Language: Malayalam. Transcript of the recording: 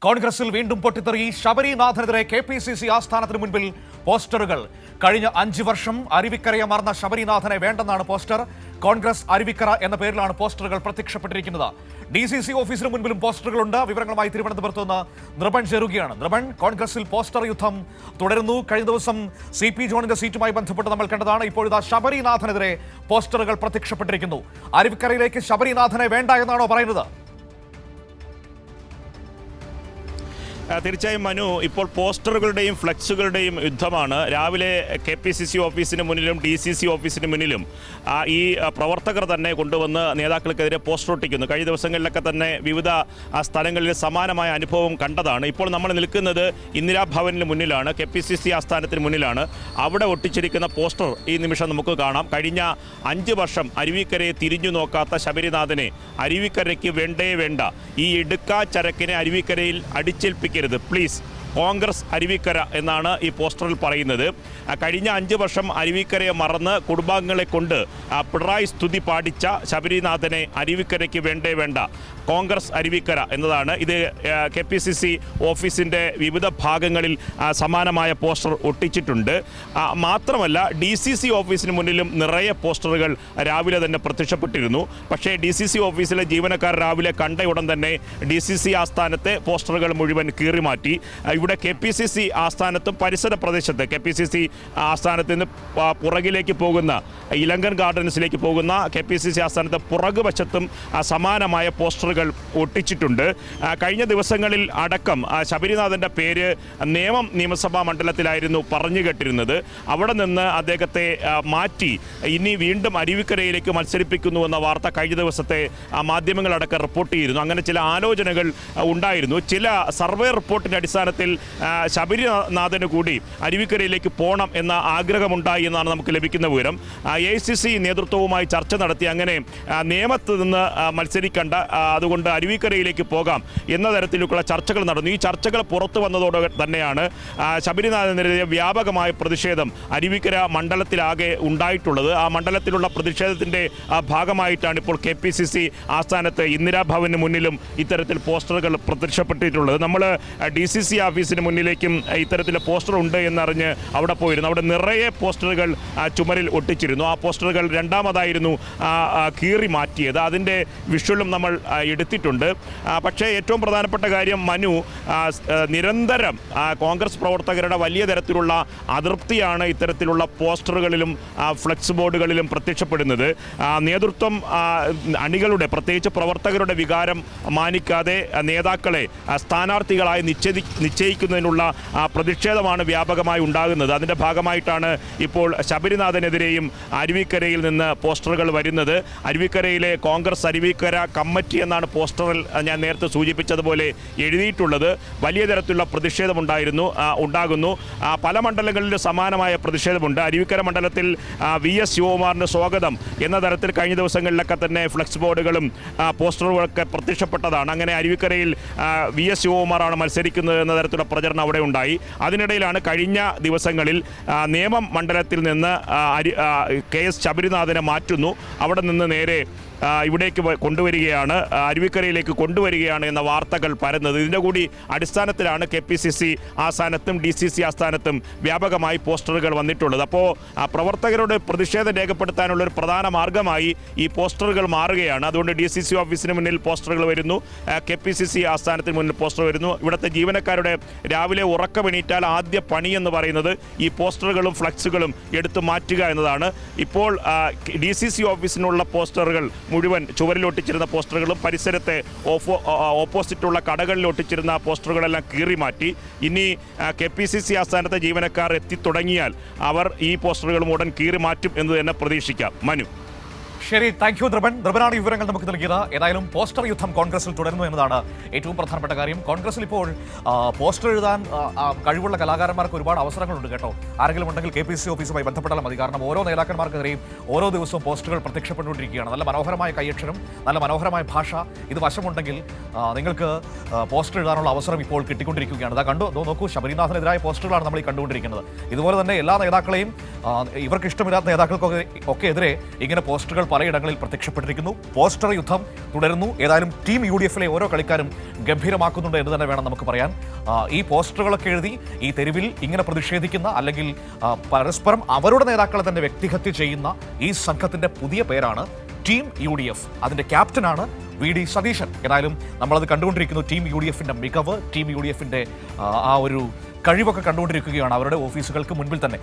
കോൺഗ്രസിൽ വീണ്ടും പൊട്ടിത്തെറി. ശബരിനാഥനെതിരെ KPCC ആസ്ഥാനത്തിന് മുൻപിൽ പോസ്റ്ററുകൾ. കഴിഞ്ഞ 5 വർഷം അരുവിക്കരയെ മറന്ന ശബരിനാഥനെ വേണ്ടെന്നാണ് പോസ്റ്റർ. കോൺഗ്രസ് അരുവിക്കര എന്ന പേരിലാണ് പോസ്റ്ററുകൾ പ്രത്യക്ഷപ്പെട്ടിരിക്കുന്നത്. DCC ഓഫീസിന് മുൻപിലും പോസ്റ്ററുകളുണ്ട്. വിവരങ്ങളുമായി തിരുവനന്തപുരത്ത് നിന്ന് നൃപൻ ചേരുകയാണ്. നൃപൻ, കോൺഗ്രസിൽ പോസ്റ്റർ യുദ്ധം തുടരുന്നു. കഴിഞ്ഞ ദിവസം CP ജോണിന്റെ സീറ്റുമായി ബന്ധപ്പെട്ട് നമ്മൾ കണ്ടതാണ്. ഇപ്പോഴിതാ ശബരിനാഥനെതിരെ പോസ്റ്ററുകൾ പ്രത്യക്ഷപ്പെട്ടിരിക്കുന്നു. അരുവിക്കരയിലേക്ക് ശബരിനാഥനെ വേണ്ട എന്നാണോ പറയുന്നത്? തീർച്ചയായും മനു, ഇപ്പോൾ പോസ്റ്ററുകളുടെയും ഫ്ലെക്സുകളുടെയും യുദ്ധമാണ്. രാവിലെ KPCC ഓഫീസിന് മുന്നിലും DCC ഓഫീസിന് മുന്നിലും ഈ പ്രവർത്തകർ തന്നെ കൊണ്ടുവന്ന് നേതാക്കൾക്കെതിരെ പോസ്റ്റർ ഒട്ടിക്കുന്നു. കഴിഞ്ഞ ദിവസങ്ങളിലൊക്കെ തന്നെ വിവിധ സ്ഥലങ്ങളിൽ സമാനമായ അനുഭവം കണ്ടതാണ്. ഇപ്പോൾ നമ്മൾ നിൽക്കുന്നത് ഇന്ദിരാഭവനിന് മുന്നിലാണ്, KPCC ആസ്ഥാനത്തിന് മുന്നിലാണ്. അവിടെ ഒട്ടിച്ചിരിക്കുന്ന പോസ്റ്റർ ഈ നിമിഷം നമുക്ക് കാണാം. കഴിഞ്ഞ 5 വർഷം അരുവിക്കരയെ തിരിഞ്ഞു നോക്കാത്ത ശബരിനാഥനെ അരുവിക്കരയ്ക്ക് വേണ്ടേ വേണ്ട, ഈ ഇടുക്കാച്ചരക്കിനെ അരുവിക്കരയിൽ അടിച്ചേൽപ്പിക്കുക പ്ലീസ്, കോൺഗ്രസ് അരുവിക്കര എന്നാണ് ഈ പോസ്റ്ററിൽ പറയുന്നത്. കഴിഞ്ഞ 5 വർഷം അരുവിക്കരയെ മറന്ന് കുടുംബാംഗങ്ങളെ കൊണ്ട് പിണറായി സ്തുതി പാടിച്ച ശബരിനാഥനെ അരുവിക്കരയ്ക്ക് വേണ്ടേ വേണ്ട, കോൺഗ്രസ് അരുവിക്കര എന്നതാണ്. ഇത് KPCC ഓഫീസിൻ്റെ വിവിധ ഭാഗങ്ങളിൽ സമാനമായ പോസ്റ്റർ ഒട്ടിച്ചിട്ടുണ്ട്. മാത്രമല്ല DCC ഓഫീസിന് മുന്നിലും നിറയെ പോസ്റ്ററുകൾ രാവിലെ തന്നെ പ്രത്യക്ഷപ്പെട്ടിരുന്നു. പക്ഷേ DCC ഓഫീസിലെ ജീവനക്കാർ രാവിലെ കണ്ട ഉടൻ തന്നെ DCC ആസ്ഥാനത്തെ പോസ്റ്ററുകൾ മുഴുവൻ കീറിമാറ്റി. ഇവിടെ KPCC ആസ്ഥാനത്തും പരിസര പ്രദേശത്ത് KPCC ആസ്ഥാനത്ത് നിന്ന് പുറകിലേക്ക് പോകുന്ന ഇലങ്കൻ ഗാർഡൻസിലേക്ക് പോകുന്ന KPCC ആസ്ഥാനത്ത് പുറകുവശത്തും സമാനമായ പോസ്റ്ററുകൾ ഒട്ടിച്ചിട്ടുണ്ട്. കഴിഞ്ഞ ദിവസങ്ങളിൽ അടക്കം ശബരിനാഥൻ്റെ പേര് നേമം നിയമസഭാ മണ്ഡലത്തിലായിരുന്നു പറഞ്ഞു കേട്ടിരുന്നത്. അവിടെ നിന്ന് അദ്ദേഹത്തെ മാറ്റി ഇനി വീണ്ടും അരുവിക്കരയിലേക്ക് മത്സരിപ്പിക്കുന്നുവെന്ന വാർത്ത കഴിഞ്ഞ ദിവസത്തെ മാധ്യമങ്ങളടക്കം റിപ്പോർട്ട് ചെയ്തിരുന്നു. അങ്ങനെ ചില ആലോചനകൾ ഉണ്ടായിരുന്നു. ചില സർവേ റിപ്പോർട്ടിൻ്റെ അടിസ്ഥാനത്തിൽ ശബരിനാഥന് കൂടി അരുവിക്കരയിലേക്ക് പോകണം എന്ന ആഗ്രഹമുണ്ടായി എന്നാണ് നമുക്ക് ലഭിക്കുന്ന വിവരം. AICC നേതൃത്വവുമായി ചർച്ച നടത്തി അങ്ങനെ നേമത്ത് നിന്ന് മത്സരിക്കേണ്ട, അതുകൊണ്ട് അരുവിക്കരയിലേക്ക് പോകാം എന്ന തരത്തിലുള്ള ചർച്ചകൾ നടന്നു. ഈ ചർച്ചകൾ പുറത്തു വന്നതോടെ തന്നെയാണ് ശബരിനാഥനെതിരെ വ്യാപകമായ പ്രതിഷേധം അരുവിക്കര മണ്ഡലത്തിലാകെ ഉണ്ടായിട്ടുള്ളത്. ആ മണ്ഡലത്തിലുള്ള പ്രതിഷേധത്തിൻ്റെ ഭാഗമായിട്ടാണ് ഇപ്പോൾ KPCC ആസ്ഥാനത്ത് ഇന്ദിരാഭവന് മുന്നിലും ഇത്തരത്തിൽ പോസ്റ്ററുകൾ പ്രത്യക്ഷപ്പെട്ടിട്ടുള്ളത്. നമ്മൾ DCC ഓഫീസിന് മുന്നിലേക്കും ഇത്തരത്തിലെ പോസ്റ്റർ ഉണ്ട് എന്നറിഞ്ഞ് അവിടെ പോയിരുന്നു. അവിടെ നിറയെ പോസ്റ്ററുകൾ ചുമരിൽ ഒട്ടിച്ചിരുന്നു. ആ പോസ്റ്ററുകൾ രണ്ടാമതായിരുന്നു കീറി മാറ്റിയത്. അതിൻ്റെ വിഷ്വലും നമ്മൾ എടുത്തിട്ടുണ്ട്. പക്ഷേ ഏറ്റവും പ്രധാനപ്പെട്ട കാര്യം മനു, നിരന്തരം കോൺഗ്രസ് പ്രവർത്തകരുടെ വലിയ തരത്തിലുള്ള അതൃപ്തിയാണ് ഇത്തരത്തിലുള്ള പോസ്റ്ററുകളിലും ഫ്ലെക്സ് ബോർഡുകളിലും പ്രത്യക്ഷപ്പെടുന്നത്. നേതൃത്വം അണികളുടെ, പ്രത്യേകിച്ച് പ്രവർത്തകരുടെ വികാരം മാനിക്കാതെ നേതാക്കളെ സ്ഥാനാർത്ഥികളായി നിശ്ചയിക്കുന്നതിനുള്ള പ്രതിഷേധമാണ് വ്യാപകമായി ഉണ്ടാകുന്നത്. അതിൻ്റെ ഭാഗമായിട്ടാണ് ഇപ്പോൾ ശബരിനാഥനെതിരെയും അരുവിക്കരയിൽ നിന്ന് പോസ്റ്ററുകൾ വരുന്നത്. അരുവിക്കരയിലെ കോൺഗ്രസ് അരുവിക്കര കമ്മിറ്റി എന്നാണ് പോസ്റ്ററിൽ ഞാൻ നേരത്തെ സൂചിപ്പിച്ചതുപോലെ എഴുതിയിട്ടുള്ളത്. വലിയ തരത്തിലുള്ള ഉണ്ടാകുന്നു. പല മണ്ഡലങ്ങളിലും സമാനമായ പ്രതിഷേധമുണ്ട്. അരുവിക്കര മണ്ഡലത്തിൽ VS ശിവകുമാറിന് സ്വാഗതം എന്ന തരത്തിൽ കഴിഞ്ഞ ദിവസങ്ങളിലൊക്കെ തന്നെ ഫ്ലെക്സ് ബോർഡുകളും പോസ്റ്ററുകളൊക്കെ പ്രത്യക്ഷപ്പെട്ടതാണ്. അങ്ങനെ അരുവിക്കരയിൽ VS ശിവകുമാറാണ് മത്സരിക്കുന്നത് എന്ന തരത്തിലുള്ള പ്രചരണം അവിടെ ഉണ്ടായി. അതിനിടയിലാണ് കഴിഞ്ഞ ദിവസങ്ങളിൽ നേമം മണ്ഡലത്തിൽ നിന്ന് KS ശബരിനാഥനെ മാറ്റുന്നു. അവിടെ നിന്ന് നേരെ ഇവിടേക്ക് കൊണ്ടുവരികയാണ്, അരുവിക്കരയിലേക്ക് കൊണ്ടുവരികയാണ് എന്ന വാർത്തകൾ പരന്നത്. ഇതിൻ്റെ കൂടി അടിസ്ഥാനത്തിലാണ് KPCC ആസ്ഥാനത്തും DCC ആസ്ഥാനത്തും വ്യാപകമായി പോസ്റ്ററുകൾ വന്നിട്ടുള്ളത്. അപ്പോൾ പ്രവർത്തകരുടെ പ്രതിഷേധം രേഖപ്പെടുത്താനുള്ളൊരു പ്രധാന മാർഗമായി ഈ പോസ്റ്ററുകൾ മാറുകയാണ്. അതുകൊണ്ട് DCC ഓഫീസിന് മുന്നിൽ പോസ്റ്ററുകൾ വരുന്നു, KPCC ആസ്ഥാനത്തിന് മുന്നിൽ പോസ്റ്റർ വരുന്നു. ഇവിടുത്തെ ജീവനക്കാരുടെ രാവിലെ ഉറക്കമെണീറ്റാൽ ആദ്യ പണി എന്ന് പറയുന്നത് ഈ പോസ്റ്ററുകളും ഫ്ലക്സുകളും എടുത്തു മാറ്റുക എന്നതാണ്. ഇപ്പോൾ DCC ഓഫീസിനുള്ള പോസ്റ്ററുകൾ മുഴുവൻ ചുവരിൽ ഒട്ടിച്ചിരുന്ന പോസ്റ്ററുകളും പരിസരത്തെ ഓപ്പോസിറ്റുള്ള കടകളിൽ ഒട്ടിച്ചിരുന്ന പോസ്റ്ററുകളെല്ലാം കീറി മാറ്റി. ഇനി KPCC ആസ്ഥാനത്തെ ജീവനക്കാർ എത്തിത്തുടങ്ങിയാൽ അവർ ഈ പോസ്റ്ററുകളും ഉടൻ കീറി മാറ്റും എന്ന് തന്നെ പ്രതീക്ഷിക്കാം. മനു, ശരി, താങ്ക് യു നൃപൻ. നൃപനാണ് വിവരങ്ങൾ നമുക്ക് നൽകിയത്. ഏതായാലും പോസ്റ്റർ യുദ്ധം കോൺഗ്രസിൽ തുടരുന്നു എന്നതാണ് ഏറ്റവും പ്രധാനപ്പെട്ട കാര്യം. കോൺഗ്രസിൽ ഇപ്പോൾ പോസ്റ്റർ എഴുതാൻ കഴിവുള്ള കലാകാരന്മാർക്ക് ഒരുപാട് അവസരങ്ങളുണ്ട് കേട്ടോ. ആരെങ്കിലും ഉണ്ടെങ്കിൽ KPCC ഓഫീസുമായി ബന്ധപ്പെട്ടാൽ മതി. കാരണം ഓരോ നേതാക്കന്മാർക്കെതിരെയും ഓരോ ദിവസവും പോസ്റ്ററുകൾ പ്രത്യക്ഷപ്പെട്ടുകൊണ്ടിരിക്കുകയാണ്. നല്ല മനോഹരമായ കൈയക്ഷരം, നല്ല മനോഹരമായ ഭാഷ, ഇത് വശമുണ്ടെങ്കിൽ നിങ്ങൾക്ക് പോസ്റ്റർ എഴുതാനുള്ള അവസരം ഇപ്പോൾ കിട്ടിക്കൊണ്ടിരിക്കുകയാണ്. ഇതാ നോക്കൂ, ശബരിനാഥനെതിരായ പോസ്റ്ററുകളാണ് നമ്മൾ ഈ കണ്ടുകൊണ്ടിരിക്കുന്നത്. ഇതുപോലെ തന്നെ എല്ലാ നേതാക്കളെയും, ഇവർക്ക് ഇഷ്ടമില്ലാത്ത നേതാക്കൾക്കൊക്കെ എതിരെ ഇങ്ങനെ പോസ്റ്ററുകൾ പലയിടങ്ങളിൽ പ്രത്യക്ഷപ്പെട്ടിരിക്കുന്നു. പോസ്റ്റർ യുദ്ധം തുടരുന്നു. ഏതായാലും ടീം UDF-ലെ ഓരോ കളിക്കാരും ഗംഭീരമാക്കുന്നുണ്ട് എന്ന് തന്നെ വേണം നമുക്ക് പറയാൻ. ഈ പോസ്റ്ററുകളൊക്കെ എഴുതി ഈ തെരുവിൽ ഇങ്ങനെ പ്രതിഷേധിക്കുന്ന അല്ലെങ്കിൽ പരസ്പരം അവരുടെ നേതാക്കളെ തന്നെ വ്യക്തിഹത്യ ചെയ്യുന്ന ഈ സംഘത്തിന്റെ പുതിയ പേരാണ് ടീം UDF. അതിന്റെ ക്യാപ്റ്റനാണ് VD സതീശൻ. ഏതായാലും നമ്മളത് കണ്ടുകൊണ്ടിരിക്കുന്നു. ടീം UDF-ന്റെ മികവ്, ടീം UDF-ന്റെ ആ ഒരു കഴിവൊക്കെ കണ്ടുകൊണ്ടിരിക്കുകയാണ് അവരുടെ ഓഫീസുകൾക്ക് മുൻപിൽ തന്നെ.